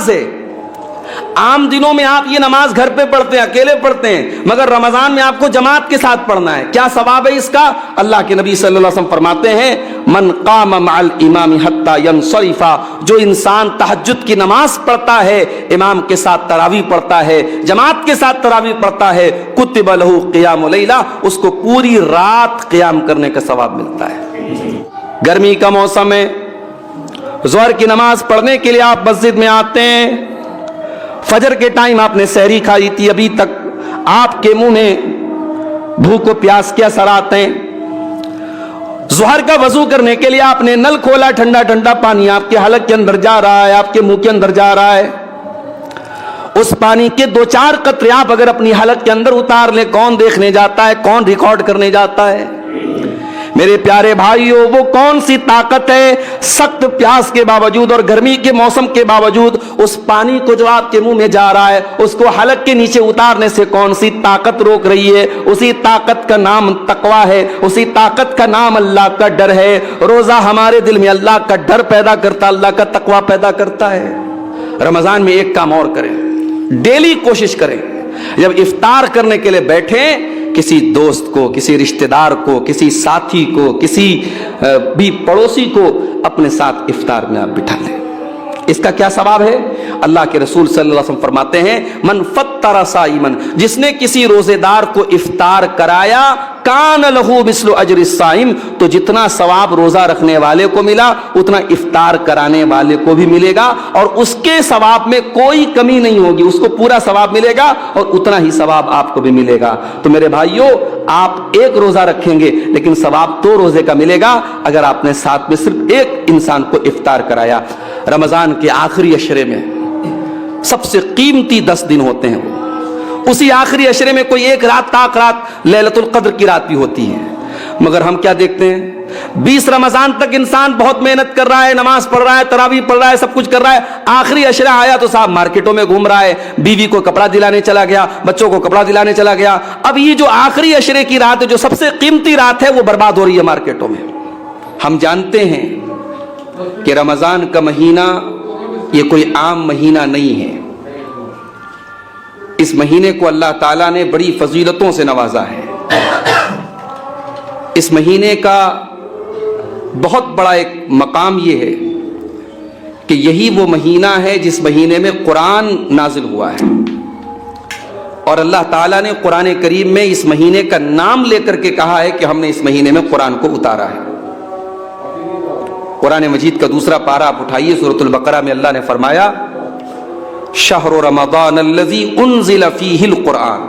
نماز ہے. عام دنوں میں آپ یہ نماز گھر پہ پڑھتے ہیں, اکیلے پڑھتے ہیں, مگر رمضان میں آپ کو جماعت کے ساتھ پڑھنا ہے. کیا ثواب ہے اس کا؟ اللہ کے نبی صلی اللہ علیہ وسلم فرماتے ہیں من قام مع الامام حتی ینصرف, جو انسان تہجد کی نماز پڑھتا ہے, امام کے ساتھ تراویح پڑھتا ہے, جماعت کے ساتھ تراویح پڑھتا ہے, کتب لہ قیام لیلہ, اس کو پوری رات قیام کرنے کا ثواب ملتا ہے. گرمی کا موسم ہے, ظہر کی نماز پڑھنے کے لیے آپ مسجد میں آتے ہیں, فجر کے ٹائم آپ نے سحری کھائی تھی, ابھی تک آپ کے منہ میں بھوک و پیاس کے اثرات ہیں. ظہر کا وضو کرنے کے لیے آپ نے نل کھولا, ٹھنڈا ٹھنڈا پانی آپ کے حلق کے اندر جا رہا ہے, آپ کے منہ کے اندر جا رہا ہے. اس پانی کے 2-4 قطرے آپ اگر اپنی حلق کے اندر اتار لیں, کون دیکھنے جاتا ہے, کون ریکارڈ کرنے جاتا ہے؟ میرے پیارے بھائیوں, وہ کون سی طاقت ہے سخت پیاس کے باوجود اور گرمی کے موسم کے باوجود اس پانی کو جو آپ کے منہ میں جا رہا ہے اس کو حلق کے نیچے اتارنے سے کون سی طاقت روک رہی ہے؟ اسی طاقت کا نام تقویٰ ہے, اسی طاقت کا نام اللہ کا ڈر ہے. روزہ ہمارے دل میں اللہ کا ڈر پیدا کرتا, اللہ کا تقویٰ پیدا کرتا ہے. رمضان میں ایک کام اور کریں, ڈیلی کوشش کریں, جب افطار کرنے کے لیے بیٹھیں کسی دوست کو, کسی رشتہ دار کو, کسی ساتھی کو, کسی بھی پڑوسی کو اپنے ساتھ افطار میں آپ بٹھا لیں. اس کا کیا ثواب ہے؟ اللہ کے رسول صلی اللہ علیہ وسلم فرماتے ہیں من فطر صائما, جس نے کسی روزے دار کو افطار کرایا, کان لہو مثل اجر الصائم, تو جتنا ثواب روزہ رکھنے والے کو ملا اتنا افطار کرانے والے کو بھی ملے گا, اور اس کے ثواب میں کوئی کمی نہیں ہوگی, اس کو پورا ثواب ملے گا اور اتنا ہی ثواب آپ کو بھی ملے گا. تو میرے بھائیوں, آپ ایک روزہ رکھیں گے لیکن ثواب 2 روزے کا ملے گا اگر آپ نے ساتھ میں صرف ایک انسان کو افطار کرایا. رمضان کے آخری عشرے میں سب سے قیمتی 10 دن ہوتے ہیں, اسی آخری عشرے میں کوئی ایک رات تاک رات لیلۃ القدر کی رات بھی ہوتی ہے. مگر ہم کیا دیکھتے ہیں, 20 رمضان تک انسان بہت محنت کر رہا ہے, نماز پڑھ رہا ہے, تراویح پڑھ رہا ہے, سب کچھ کر رہا ہے, آخری عشرہ آیا تو صاحب مارکیٹوں میں گھوم رہا ہے, بیوی کو کپڑا دلانے چلا گیا, بچوں کو کپڑا دلانے چلا گیا. اب یہ جو آخری عشرے کی رات ہے, جو سب سے قیمتی رات ہے, وہ برباد ہو رہی ہے مارکیٹوں میں. ہم جانتے ہیں کہ رمضان کا مہینہ یہ کوئی عام مہینہ نہیں ہے. اس مہینے کو اللہ تعالیٰ نے بڑی فضیلتوں سے نوازا ہے. اس مہینے کا بہت بڑا ایک مقام یہ ہے کہ یہی وہ مہینہ ہے جس مہینے میں قرآن نازل ہوا ہے, اور اللہ تعالیٰ نے قرآن کریم میں اس مہینے کا نام لے کر کے کہا ہے کہ ہم نے اس مہینے میں قرآن کو اتارا ہے. قرآن مجید کا 2 پارہ آپ اٹھائیے, سورۃ البقرہ میں اللہ نے فرمایا شہر رمضان الذی انزل فیہ القرآن,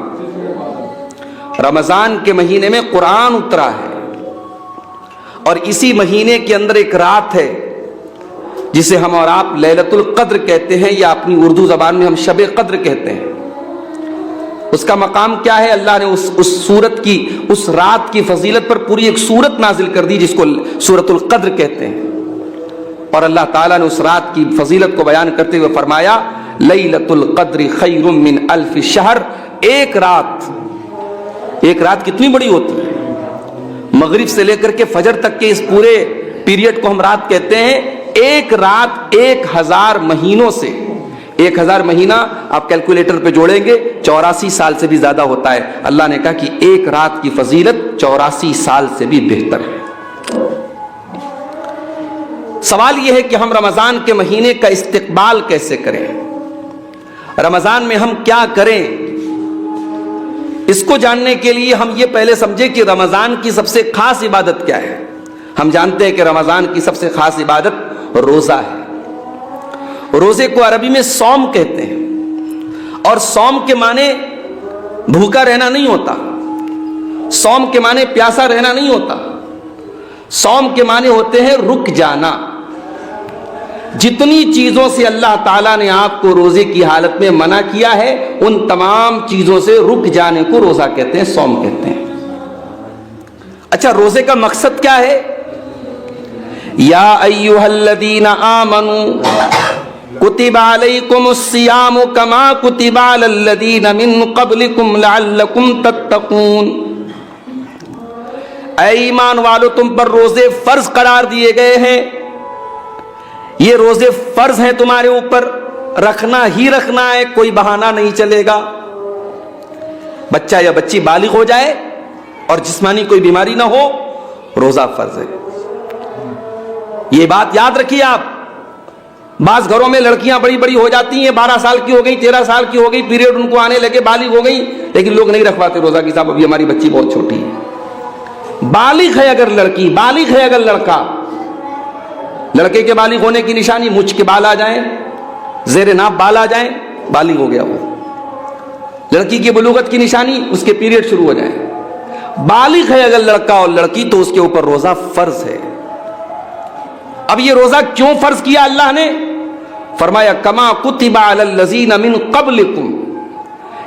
رمضان کے مہینے میں قرآن اترا ہے, اور اسی مہینے کے اندر ایک رات ہے جسے ہم اور آپ لیلۃ القدر کہتے ہیں, یا اپنی اردو زبان میں ہم شب قدر کہتے ہیں. اس کا مقام کیا ہے؟ اللہ نے اس سورت کی, اس رات کی فضیلت پر پوری ایک سورت نازل کر دی جس کو سورۃ القدر کہتے ہیں. اور اللہ تعالیٰ نے اس رات کی فضیلت کو بیان کرتے ہوئے فرمایا لیلۃ القدر خیر من الف شہر. ایک رات کتنی بڑی ہوتی ہے, مغرب سے لے کر کے فجر تک کے اس پورے پیریڈ کو ہم رات کہتے ہیں. ایک رات 1000 مہینوں سے, 1000 مہینہ آپ کیلکولیٹر پہ جوڑیں گے 84 سال سے بھی زیادہ ہوتا ہے. اللہ نے کہا کہ ایک رات کی فضیلت 84 سال سے بھی بہتر ہے. سوال یہ ہے کہ ہم رمضان کے مہینے کا استقبال کیسے کریں, رمضان میں ہم کیا کریں. اس کو جاننے کے لیے ہم یہ پہلے سمجھیں کہ رمضان کی سب سے خاص عبادت کیا ہے. ہم جانتے ہیں کہ رمضان کی سب سے خاص عبادت روزہ ہے. روزے کو عربی میں صوم کہتے ہیں, اور صوم کے معنی بھوکا رہنا نہیں ہوتا, صوم کے معنی پیاسا رہنا نہیں ہوتا, صوم کے معنی ہوتے ہیں رک جانا. جتنی چیزوں سے اللہ تعالیٰ نے آپ کو روزے کی حالت میں منع کیا ہے, ان تمام چیزوں سے رک جانے کو روزہ کہتے ہیں, صوم کہتے ہیں. اچھا, روزے کا مقصد کیا ہے؟ یا ایھا الذین آمنوا کتب علیکم الصیام کما کتب علی الذین من قبلکم لعلکم تتقون. اے ایمان والو, تم پر روزے فرض قرار دیے گئے ہیں. یہ روزے فرض ہیں تمہارے اوپر, رکھنا ہی رکھنا ہے, کوئی بہانہ نہیں چلے گا. بچہ یا بچی بالغ ہو جائے اور جسمانی کوئی بیماری نہ ہو, روزہ فرض ہے. یہ بات یاد رکھیے آپ. بعض گھروں میں لڑکیاں بڑی بڑی ہو جاتی ہیں, 12 سال کی ہو گئی, 13 سال کی ہو گئی, پیریڈ ان کو آنے لگے, بالغ ہو گئی, لیکن لوگ نہیں رکھواتے روزہ کی صاحب ابھی ہماری بچی بہت چھوٹی ہے. بالغ ہے اگر لڑکی, بالغ ہے اگر لڑکا, لڑکے کے بالغ ہونے کی نشانی مچھ کے بال آ جائیں, زیر ناف بال آ جائیں, بالغ ہو گیا وہ. لڑکی کی بلوغت کی نشانی اس کے پیریڈ شروع ہو جائیں. بالغ ہے اگر لڑکا اور لڑکی تو اس کے اوپر روزہ فرض ہے. اب یہ روزہ کیوں فرض کیا اللہ نے؟ فرمایا کما کتب علی الذین من قبلکم.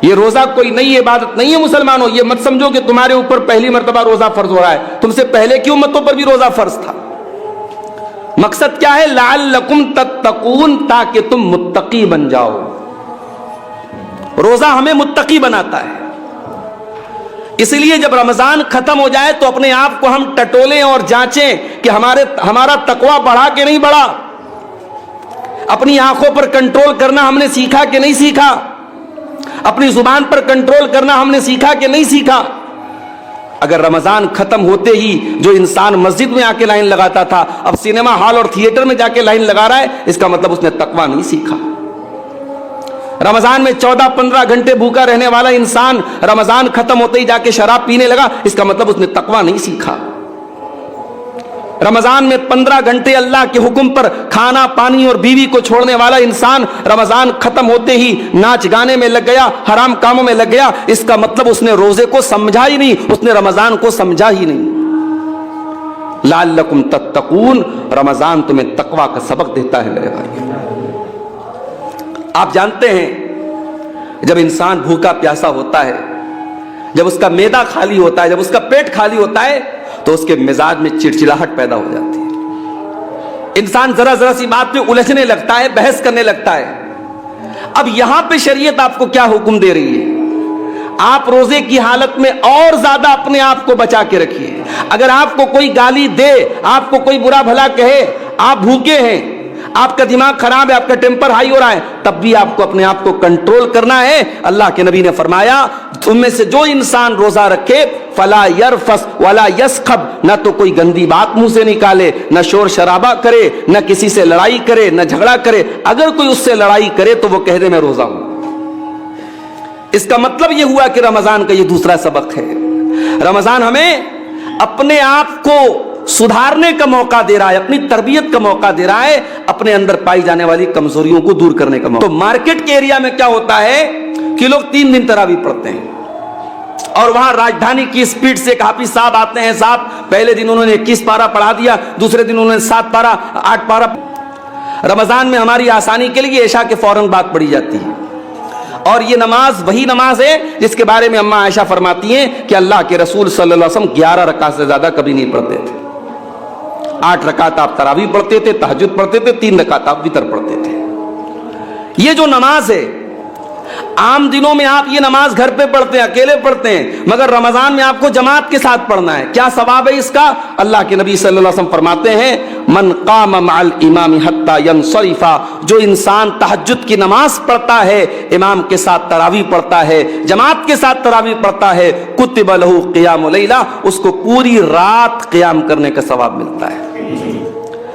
یہ روزہ کوئی نئی عبادت نہیں ہے مسلمانوں, یہ مت سمجھو کہ تمہارے اوپر پہلی مرتبہ روزہ فرض ہو رہا ہے. تم سے پہلے کی امتوں پر بھی روزہ فرض تھا. مقصد کیا ہے؟ لعلکم تتقون, تاکہ تم متقی بن جاؤ. روزہ ہمیں متقی بناتا ہے. اس لیے جب رمضان ختم ہو جائے تو اپنے آپ کو ہم ٹٹولیں اور جانچیں کہ ہمارا تقویٰ بڑھا کہ نہیں بڑھا. اپنی آنکھوں پر کنٹرول کرنا ہم نے سیکھا کہ نہیں سیکھا. اپنی زبان پر کنٹرول کرنا ہم نے سیکھا کہ نہیں سیکھا. اگر رمضان ختم ہوتے ہی جو انسان مسجد میں آ کے لائن لگاتا تھا اب سینما ہال اور تھیٹر میں جا کے لائن لگا رہا ہے, اس کا مطلب اس نے تقویٰ نہیں سیکھا. رمضان میں 14-15 گھنٹے بھوکا رہنے والا انسان رمضان ختم ہوتے ہی جا کے شراب پینے لگا, اس کا مطلب اس نے تقویٰ نہیں سیکھا. رمضان میں 15 گھنٹے اللہ کے حکم پر کھانا پانی اور بیوی کو چھوڑنے والا انسان رمضان ختم ہوتے ہی ناچ گانے میں لگ گیا, حرام کاموں میں لگ گیا, اس کا مطلب اس نے روزے کو سمجھا ہی نہیں, اس نے رمضان کو سمجھا ہی نہیں. لعلکم تتقون, رمضان تمہیں تقویٰ کا سبق دیتا ہے میرے بھائی. آپ جانتے ہیں جب انسان بھوکا پیاسا ہوتا ہے, جب اس کا معدہ خالی ہوتا ہے, جب اس کا پیٹ خالی ہوتا ہے تو اس کے مزاج میں چڑچڑاہٹ پیدا ہو جاتی ہے. انسان ذرا ذرا سی بات پہ الجھنے لگتا ہے, بحث کرنے لگتا ہے. اب یہاں پہ شریعت آپ کو کیا حکم دے رہی ہے؟ آپ روزے کی حالت میں اور زیادہ اپنے آپ کو بچا کے رکھیے. اگر آپ کو کوئی گالی دے, آپ کو کوئی برا بھلا کہے, آپ بھوکے ہیں, آپ کا دماغ خراب ہے, آپ کا ٹیمپر ہائی ہو رہا ہے, تب بھی آپ کو اپنے آپ کو کنٹرول کرنا ہے. اللہ کے نبی نے فرمایا تم میں سے جو انسان روزہ رکھے فلا یرفس ولا یسخب, نہ تو کوئی گندی بات منہ سے نکالے, نہ شور شرابہ کرے, نہ کسی سے لڑائی کرے, نہ جھگڑا کرے. اگر کوئی اس سے لڑائی کرے تو وہ کہہ دے میں روزہ ہوں. اس کا مطلب یہ ہوا کہ رمضان کا یہ دوسرا سبق ہے. رمضان ہمیں اپنے آپ کو سدھارنے کا موقع دے رہا ہے, اپنی تربیت کا موقع دے رہا ہے, اپنے اندر پائی جانے والی کمزوریوں کو دور کرنے کا موقع. تو مارکیٹ کے ایریا میں کیا ہوتا ہے کہ لوگ 3 دن تراویح پڑھتے ہیں اور وہاں راجدھانی کی سپیڈ سے ایک حافظ صاحب آتے ہیں, صاحب پہلے دن انہوں نے 21 پارہ پڑھا دیا, دوسرے دن انہوں نے 7 پارہ 8 پارہ. رمضان میں ہماری آسانی کے لیے عشاء کے فوراً بعد پڑھی جاتی ہے, اور یہ نماز وہی نماز ہے جس کے بارے میں اماں عائشہ فرماتی ہیں کہ اللہ کے رسول صلی اللہ علیہ وسلم 11 رکعت سے زیادہ کبھی نہیں پڑھتے تھے. 8 رکعت آپ تراویح پڑھتے تھے, تہجد پڑھتے تھے, 3 رکعت آپ وتر پڑھتے تھے. یہ جو نماز ہے عام دنوں میں آپ یہ نماز گھر پہ پڑھتے ہیں, اکیلے پڑھتے ہیں, مگر رمضان میں آپ کو جماعت کے ساتھ پڑھنا ہے. کیا ثواب ہے اس کا؟ اللہ کے نبی صلی اللہ علیہ وسلم فرماتے ہیں من قام مع الامام حتى ينصرف, جو انسان تہجد کی نماز پڑھتا ہے, امام کے ساتھ تراویح پڑھتا ہے, جماعت کے ساتھ تراویح پڑھتا ہے, کتب له قیام لیلہ, اس کو پوری رات قیام کرنے کا ثواب ملتا ہے.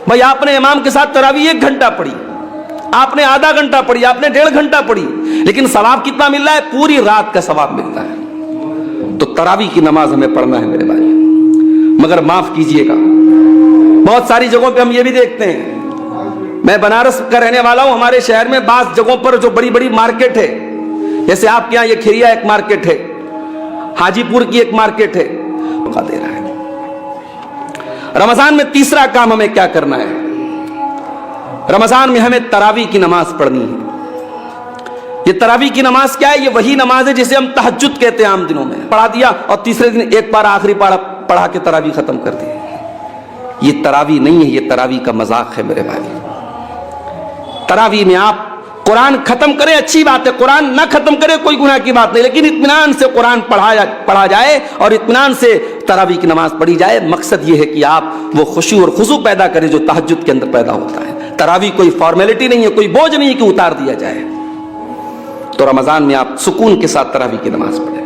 بھائی آپ نے امام کے ساتھ تراویح 1 گھنٹہ پڑھی, آپ نے آدھا گھنٹہ پڑھی, آپ نے 1.5 گھنٹہ پڑھی, لیکن ثواب کتنا مل رہا ہے؟ پوری رات کا ثواب ملتا ہے. تو تراویح کی نماز ہمیں پڑھنا ہے میرے بھائی. مگر معاف کیجئے گا, بہت ساری جگہوں پہ ہم یہ بھی دیکھتے ہیں, میں بنارس کا رہنے والا ہوں, ہمارے شہر میں بعض جگہوں پر جو بڑی بڑی مارکیٹ ہے, جیسے آپ کے یہاں یہ کھریا ایک مارکیٹ ہے, حاجی پور کی ایک مارکیٹ ہے, دے رہا ہے. رمضان میں تیسرا کام ہمیں کیا کرنا ہے؟ رمضان میں ہمیں تراویح کی نماز پڑھنی ہے. یہ تراویح کی نماز کیا ہے؟ یہ وہی نماز ہے جسے ہم تہجد کہتے ہیں. عام دنوں میں پڑھا دیا اور تیسرے دن 1 پارہ آخری پارہ پڑھا کے تراویح ختم کر دی. یہ تراویح نہیں ہے, یہ تراویح کا مذاق ہے میرے بھائی. تراویح میں آپ قرآن ختم کریں, اچھی بات ہے, قرآن نہ ختم کرے کوئی گناہ کی بات نہیں, لیکن اطمینان سے قرآن پڑھا جائے اور اطمینان سے تراویح کی نماز پڑھی جائے. مقصد یہ ہے کہ آپ وہ خشوع اور خضوع پیدا کریں جو تہجد کے اندر پیدا ہوتا ہے. तरावी कोई फॉर्मेलिटी नहीं है, कोई बोझ नहीं है कि उतार दिया जाए। तो रमजान में आप सुकून के साथ तरावी की नमाज पढ़ें।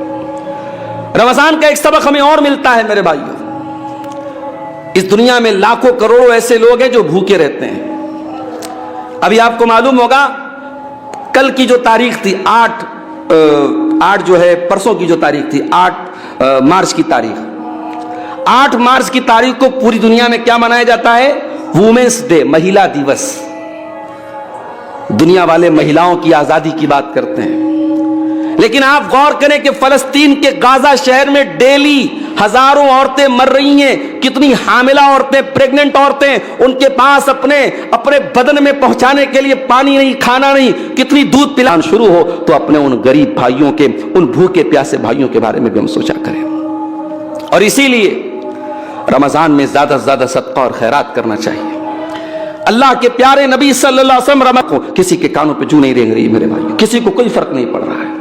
रमजान का एक सबक हमें और मिलता है मेरे भाइयों, इस दुनिया में लाखों करोड़ों ऐसे लोग हैं जो भूखे रहते हैं। अभी आपको मालूम होगा कल की जो तारीख थी 8 जो है परसों की जो तारीख थी 8 मार्च की तारीख, 8 मार्च की तारीख को पूरी दुनिया में क्या मनाया जाता है? वुमेन्स डे, महिला दिवस। दुनिया वाले महिलाओं की आजादी की बात करते हैं, लेकिन आप गौर करें कि फलस्तीन के गाजा शहर में डेली हजारों औरतें मर रही हैं। कितनी हामिला औरतें, प्रेग्नेंट औरतें, उनके पास अपने बदन में पहुंचाने के लिए पानी नहीं, खाना नहीं, कितनी दूध पिलाना शुरू हो तो अपने उन गरीब भाइयों के, उन भूखे प्यासे भाइयों के बारे में भी हम सोचा करें। और इसीलिए रमजान में ज्यादा से ज्यादा सदका और खैरात करना चाहिए। अल्लाह के प्यारे नबी सल्लल्लाहु अलैहि वसल्लम को किसी के कानों पे जू नहीं रेंग रही मेरे भाई, किसी को कोई फर्क नहीं पड़ रहा है।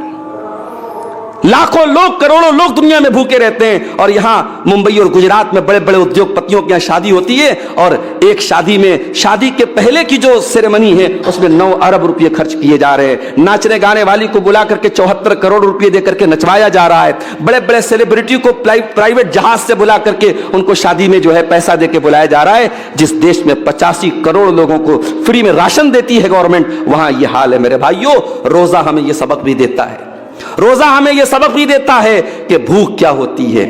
लाखों लोग, करोड़ों लोग दुनिया में भूखे रहते हैं, और यहाँ मुंबई और गुजरात में बड़े बड़े उद्योगपतियों के यहाँ शादी होती है, और एक शादी में, शादी के पहले की जो सेरेमनी है उसमें 9 अरब रुपये खर्च किए जा रहे हैं। नाचने गाने वाली को बुला करके 74 करोड़ रुपये देकर के नचवाया जा रहा है। बड़े बड़े सेलिब्रिटी को प्राइवेट जहाज से बुला करके उनको शादी में जो है पैसा दे के बुलाया जा रहा है। जिस देश में 85 करोड़ लोगों को फ्री में राशन देती है गवर्नमेंट, वहां ये हाल है मेरे भाइयों। रोजा हमें ये सबक भी देता है, रोजा हमें यह सबक भी देता है कि भूख क्या होती है,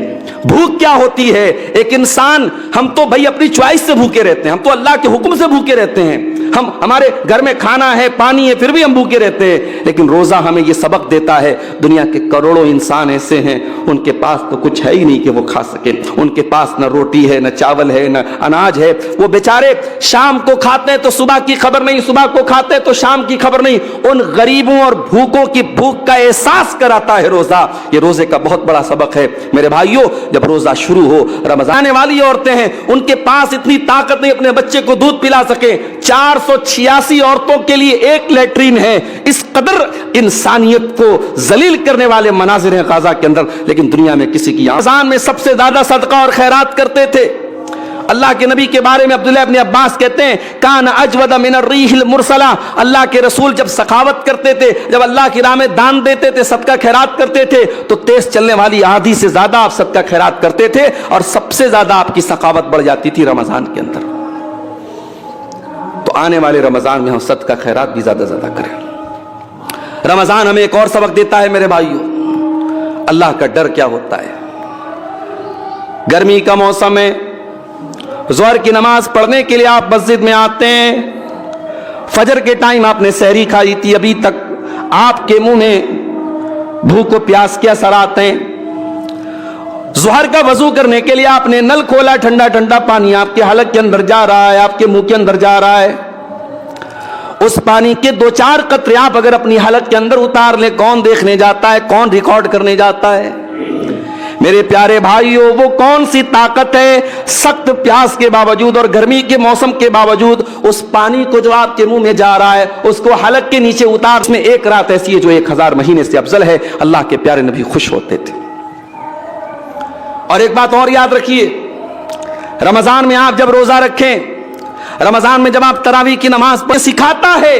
भूख क्या होती है। एक इंसान, हम तो भाई अपनी चॉइस से भूखे रहते हैं, हम तो अल्लाह के हुक्म से भूखे रहते हैं, हम, हमारे घर में खाना है, पानी है, फिर भी हम भूखे रहते हैं। लेकिन रोजा हमें यह सबक देता है, दुनिया के करोड़ों इंसान ऐसे हैं उनके पास तो कुछ है ही नहीं कि वो खा सके, उनके पास न रोटी है, न चावल है, न अनाज है। वो बेचारे शाम को खाते हैं तो सुबह की खबर नहीं, सुबह को खाते हैं तो शाम की खबर नहीं। उन गरीबों और भूखों की भूख का एहसास कराता है रोजा। ये रोजे का बहुत बड़ा सबक है मेरे भाइयों। जब रोजा शुरू हो, रमजान वाली औरतें हैं, उनके पास इतनी ताकत नहीं अपने बच्चे को दूध पिला सके। 486 औरतों के लिए एक लैट्रीन है। इस कदर इंसानियत को जलील करने वाले मनाजिर हैं गाजा के अंदर, लेकिन दुनिया में किसी की। रमजान में सबसे ज्यादा सदका और खैरात करते थे। अल्लाह के नबी के बारे में अब्दुल्लाह इब्न अब्बास कहते हैं, कान अजवद मिन अर्रीहिल मुरसला। अल्लाह के रसूल जब सखावत करते थे, जब अल्लाह की राह में दान देते थे, सदका खैरात करते थे, तो तेज चलने वाली आंधी से ज्यादा आप सदका खैरात करते थे, और सबसे ज्यादा आपकी सखावत बढ़ जाती थी रमजान के अंदर। तो आने वाले रमजान में हम सदका खैरात भी ज्यादा करें। रमजान हमें एक और सबक देता है मेरे भाइयों, अल्लाह का डर क्या होता है। गर्मी का मौसम है, ज़ोहर की नमाज पढ़ने के लिए आप मस्जिद में आते हैं, फजर के टाइम आपने सहरी खाई थी, अभी तक आपके मुंह में भूख और प्यास के असर आते हैं। ज़ोहर का वजू करने के लिए आपने नल खोला, ठंडा ठंडा पानी आपके हलक के अंदर जा रहा है, आपके मुंह के अंदर जा रहा है। उस पानी के 2-4 कतरे आप अगर अपनी हलक के अंदर उतार ले, कौन देखने जाता है, कौन रिकॉर्ड करने जाता है? मेरे प्यारे भाइयों, वो कौन सी ताकत है सख्त प्यास के बावजूद और गर्मी के मौसम के बावजूद उस पानी को जो आपके मुंह में जा रहा है उसको हलक के नीचे उतार। उसमें एक रात ऐसी है जो 1000 महीने से अफजल है। अल्लाह के प्यारे नबी खुश होते थे। और एक बात और याद रखिए, रमजान में आप जब रोजा रखें, रमजान में जब आप तरावी की नमाज पढ़ें, सिखाता है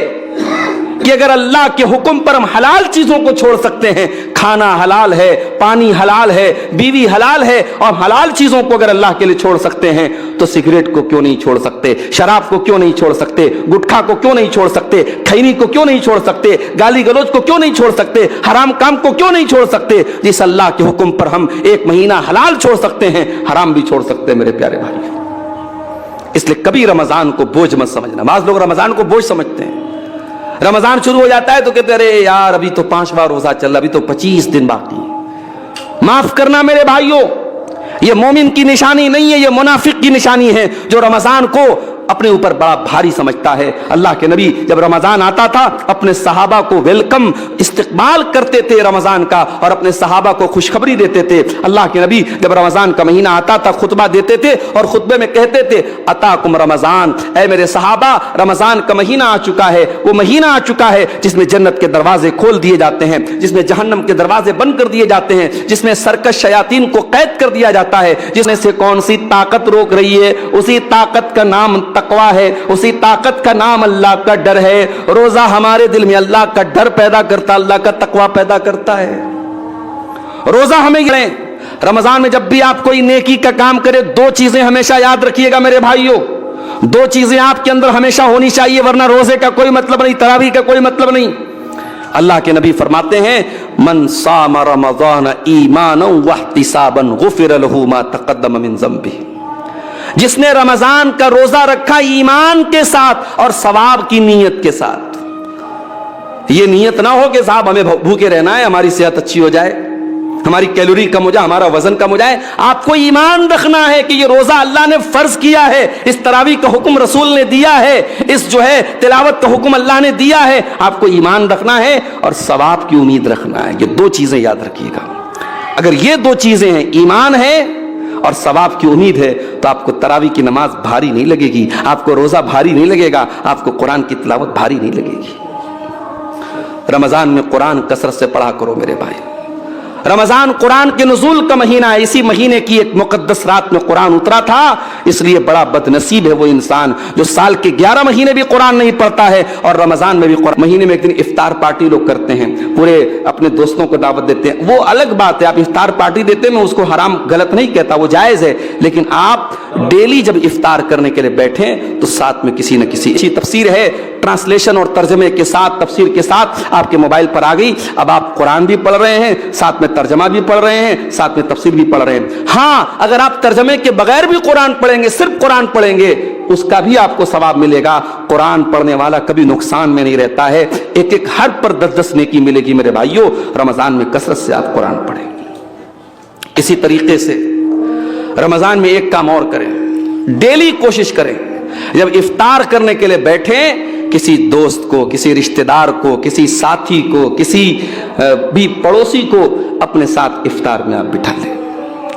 कि अगर अल्लाह के हुक्म पर हम हलाल चीजों को छोड़ सकते हैं, खाना हलाल है, पानी हलाल है, बीवी हलाल है, और हलाल चीजों को अगर अल्लाह के लिए छोड़ सकते हैं तो सिगरेट को क्यों नहीं छोड़ सकते, शराब को क्यों नहीं छोड़ सकते, गुटखा को क्यों नहीं छोड़ सकते, खैनी को क्यों नहीं छोड़ सकते, गाली गलौज को क्यों नहीं छोड़ सकते, हराम काम को क्यों नहीं छोड़ सकते। जिस अल्लाह के हुक्म पर हम 1 महीना हलाल छोड़ सकते हैं, हराम भी छोड़ सकते हैं मेरे प्यारे भाई। इसलिए कभी रमजान को बोझ मत समझना। बाज़ लोग रमजान को बोझ समझते हैं। रमजान शुरू हो जाता है तो कहते अरे यार अभी तो 5वां रोजा चल रहा, अभी तो 25 दिन बाकी। माफ करना मेरे भाइयों, ये मोमिन की निशानी नहीं है, ये मुनाफिक की निशानी है जो रमजान को अपने ऊपर बड़ा भारी समझता है। अल्लाह के नबी जब रमजान आता था अपने सहाबा को वेलकम, इस्तकबाल करते थे रमजान का, और अपने सहाबा को खुशखबरी देते थे। अल्लाह के नबी जब रमजान का महीना आता था खुतबा देते थे, और खुतबे में कहते थे अताकुम रमजान, ऐ मेरे सहाबा रमजान का महीना आ चुका है, वो महीना आ चुका है जिसमें जन्नत के दरवाजे खोल दिए जाते हैं, जिसमें जहन्नम के दरवाजे बंद कर दिए जाते हैं, जिसमें सरकश शयातीन को कैद कर दिया जाता है, जिसमें से कौन सी ताकत रोक रही है, उसी ताकत का नाम तकवा है, उसी ताकत का नाम अल्लाह का डर है। रोजा हमारे दिल में अल्लाह का डर पैदा करता, अल्लाह का तकवा पैदा करता है। रोजा हमें रमजान में जब भी आप कोई नेकी का काम करे, दो चीजें हमेशा याद रखिएगा मेरे भाइयों, दो चीजें आपके अंदर हमेशा होनी चाहिए, वरना रोजे का कोई मतलब नहीं, तरावी का कोई मतलब नहीं। अल्लाह के नबी फरमाते हैं, मन साम रमज़ान ईमानन वहतिसाबन गुफिर लहू मा तक़द्दम मिन ज़ंबी। जिसने रमजान का रोजा रखा ईमान के साथ और सवाब की नीयत के साथ। ये नीयत ना हो कि साहब हमें भूखे रहना है, हमारी सेहत अच्छी हो जाए, हमारी कैलोरी कम हो जाए, हमारा वजन कम हो जाए। आपको ईमान रखना है कि ये रोजा अल्लाह ने फर्ज किया है, इस तरावी का हुक्म रसूल ने दिया है, इस जो है तिलावत का हुक्म अल्लाह ने दिया है। आपको ईमान रखना है और सवाब की उम्मीद रखना है। ये दो चीजें याद रखिएगा। अगर ये दो चीजें हैं, ईमान है और सवाब की उम्मीद है, तो आपको तरावी की नमाज भारी नहीं लगेगी, आपको रोजा भारी नहीं लगेगा, आपको कुरान की तिलावत भारी नहीं लगेगी। रमजान में कुरान कसरत से पढ़ा करो मेरे भाई। रमजान कुरान के नुज़ूल का महीना है, इसी महीने की एक मुक़द्दस रात में कुरान उतरा था। इसलिए बड़ा बदनसीब है वो इंसान जो साल के 11 महीने भी कुरान नहीं पढ़ता है और रमजान में भी कुरान। महीने में एक दिन इफ्तार पार्टी लोग करते हैं, पूरे अपने दोस्तों को दावत देते हैं, वो अलग बात है। आप इफ्तार पार्टी देते हैं, मैं उसको हराम गलत नहीं कहता, वो जायज़ है। लेकिन आप डेली जब इफ्तार करने के लिए बैठे तो साथ में किसी न किसी अच्छी तफसीर है, ट्रांसलेशन और तर्जमे के साथ, तफसीर के साथ आपके मोबाइल पर आ गई। अब आप कुरान भी पढ़ रहे हैं, साथ में तर्जमा भी पढ़ रहे हैं, साथ में तफसीर भी पढ़ रहे हैं। हाँ, अगर आप तर्जमे के बगैर भी कुरान पढ़ेंगे, सिर्फ कुरान पढ़ेंगे, उसका भी आपको सवाब मिलेगा। कुरान पढ़ने वाला कभी नुकसान में नहीं रहता है। एक एक हर पर 10-10 नेकी मिलेगी मेरे भाइयों। रमजान में कसरत से आप कुरान पढ़ें। इसी तरीके से रमजान में एक काम और करें, डेली कोशिश करें, जब इफ्तार करने के लिए बैठे, किसी दोस्त को, किसी रिश्तेदार को, किसी साथी को, किसी भी पड़ोसी को अपने साथ इफ्तार में आप बिठा लें।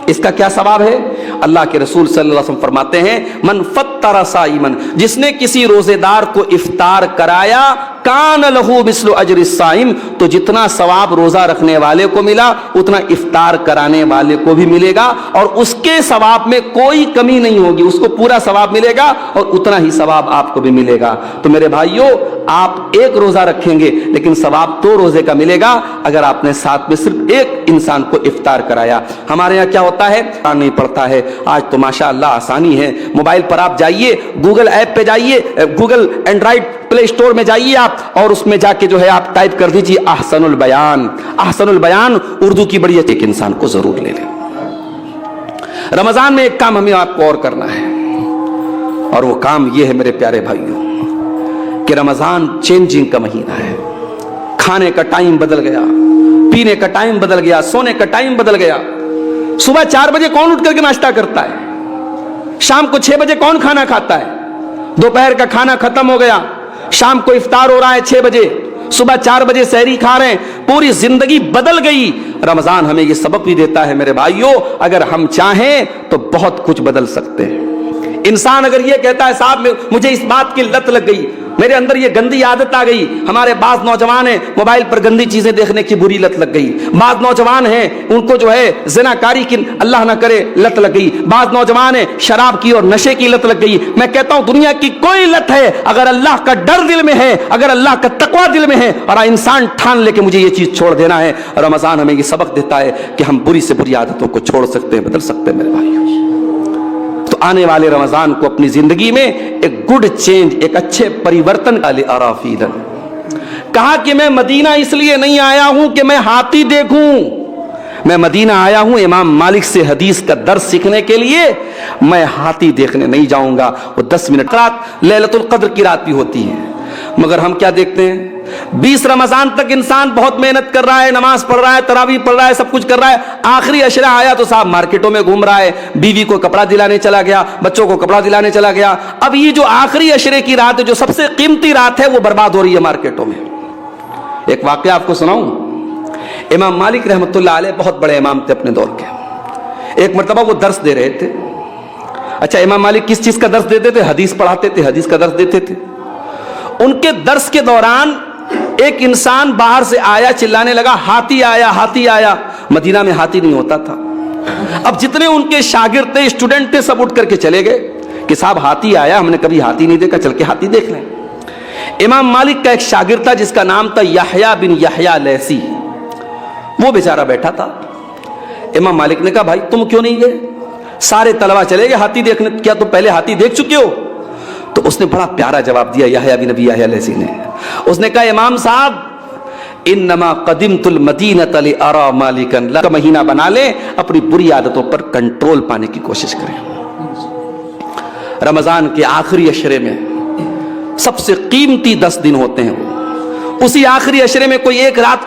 इसका क्या सवाब है? अल्लाह के रसूल सल्लल्लाहु अलैहि वसल्लम फरमाते हैं, मन फत्तरा साइमन, जिसने किसी रोजेदार को इफ्तार कराया, कान लहू मिस्लु अजरि साइम, तो जितना सवाब रोजा रखने वाले को मिला उतना इफ्तार कराने वाले को भी मिलेगा और उसके सवाब में कोई कमी नहीं होगी, उसको पूरा सवाब मिलेगा और उतना ही सवाब आपको भी मिलेगा। तो मेरे भाइयों, आप एक रोजा रखेंगे लेकिन सवाब 2 रोजे का मिलेगा अगर आपने साथ में सिर्फ एक इंसान को इफ्तार कराया। हमारे यहाँ क्या होता है, नहीं पड़ता है। आज तो माशाअल्लाह आसानी है, मोबाइल पर आप जाइए, गूगल ऐप पे जाइए, गूगल एंड्रॉइड प्ले स्टोर में जाइए आप और उसमें जाके जो है आप टाइप कर दीजिए अहसनुल बयान। अहसनुल बयान उर्दू की बड़ी एक इंसान को जरूर ले लें। रमजान में एक काम हमें आपको और करना है और वो काम ये है मेरे प्यारे भाइयों कि रमजान चेंजिंग का महीना है। खाने का टाइम बदल गया, पीने का टाइम बदल गया, सोने का टाइम बदल गया। सुबह 4 बजे कौन उठ करके नाश्ता करता है? शाम को 6 बजे कौन खाना खाता है? दोपहर का खाना खत्म हो गया, शाम को इफ्तार हो रहा है 6 बजे, सुबह 4 बजे सहरी खा रहे हैं। पूरी जिंदगी बदल गई। रमजान हमें यह सबक भी देता है मेरे भाइयों, अगर हम चाहें तो बहुत कुछ बदल सकते हैं। इंसान अगर यह कहता है साहब मुझे इस बात की लत लग गई, मेरे अंदर ये गंदी आदत आ गई। हमारे बाज नौजवान हैं मोबाइल पर गंदी चीजें देखने की बुरी लत लग गई। बाज नौजवान हैं उनको जो है ज़िनाकारी की अल्लाह ना करे लत लग गई। बाज नौजवान हैं शराब की और नशे की लत लग गई। मैं कहता हूं दुनिया की कोई लत है, अगर अल्लाह का डर दिल में है, अगर अल्लाह का तकवा दिल में है और इंसान ठान ले कि मुझे ये चीज छोड़ देना है, रमजान हमें ये सबक देता है कि हम बुरी से बुरी आदतों को छोड़ सकते हैं, बदल सकते हैं मेरे भाइयों। तो आने वाले रमजान को अपनी जिंदगी में एक गुड चेंज, एक अच्छे परिवर्तन का लिए आराफीदन। कहा कि मैं मदीना इसलिए नहीं आया हूं कि मैं हाथी देखूं, मैं मदीना आया हूं इमाम मालिक से हदीस का दर्स सीखने के लिए। मैं हाथी देखने नहीं जाऊंगा। वो 10 मिनट रात लैलतुल कद्र की रात भी होती है, मगर हम क्या देखते हैं 20 रमजान तक इंसान बहुत मेहनत कर रहा है, नमाज पढ़ रहा है, तरावी पढ़ रहा है, सब कुछ कर रहा है। आखिरी अशरा आया तो साहब मार्केटों में घूम रहा है, बीवी को कपड़ा दिलाने चला गया, बच्चों को कपड़ा दिलाने चला गया। अब ये जो आखिरी अशरे की रात है, जो सबसे कीमती रात है, वो बर्बाद हो रही है मार्केटों में। एक वाकया आपको सुनाऊं। इमाम मालिक रहमतुल्लाह अलैह बहुत बड़े इमाम थे अपने दौर के। एक मरतबा वो दर्स दे रहे थे। अच्छा, इमाम मालिक किस चीज का दर्स देते थे? हदीस पढ़ाते थे, हदीस का दर्स देते थे। उनके दर्स के दौरान एक इंसान बाहर से आया, चिल्लाने लगा हाथी आया, हाथी आया। मदीना में हाथी नहीं होता था। अब जितने उनके शागिर्द थे, स्टूडेंट थे, सब उठ करके चले गए کہ صاحب ہاتھی آیا, ہم نے کبھی ہاتھی نہیں دیکھا, چل کے ہاتھی دیکھ لیں. امام مالک کا ایک شاگرد تھا جس کا نام تھا یحییٰ بن یحییٰ لیثی, وہ بیچارہ بیٹھا تھا. امام مالک نے کہا بھائی تم کیوں نہیں گئے؟ سارے طلبہ چلے گئے ہاتھی دیکھنے, کیا تم پہلے ہاتھی دیکھ چکے ہو؟ تو اس نے بڑا پیارا جواب دیا یحییٰ بن یحییٰ لیثی نے. اس نے کہا امام صاحب انما قدمت المدینۃ لارى مالکا, کا مہینہ بنا لیں, اپنی بری عادتوں پر کنٹرول پانے کی کوشش کریں. رمضان کے آخری عشرے میں سب سے قیمتی 10 دن ہوتے ہیں, اسی آخری عشرے میں کوئی ایک رات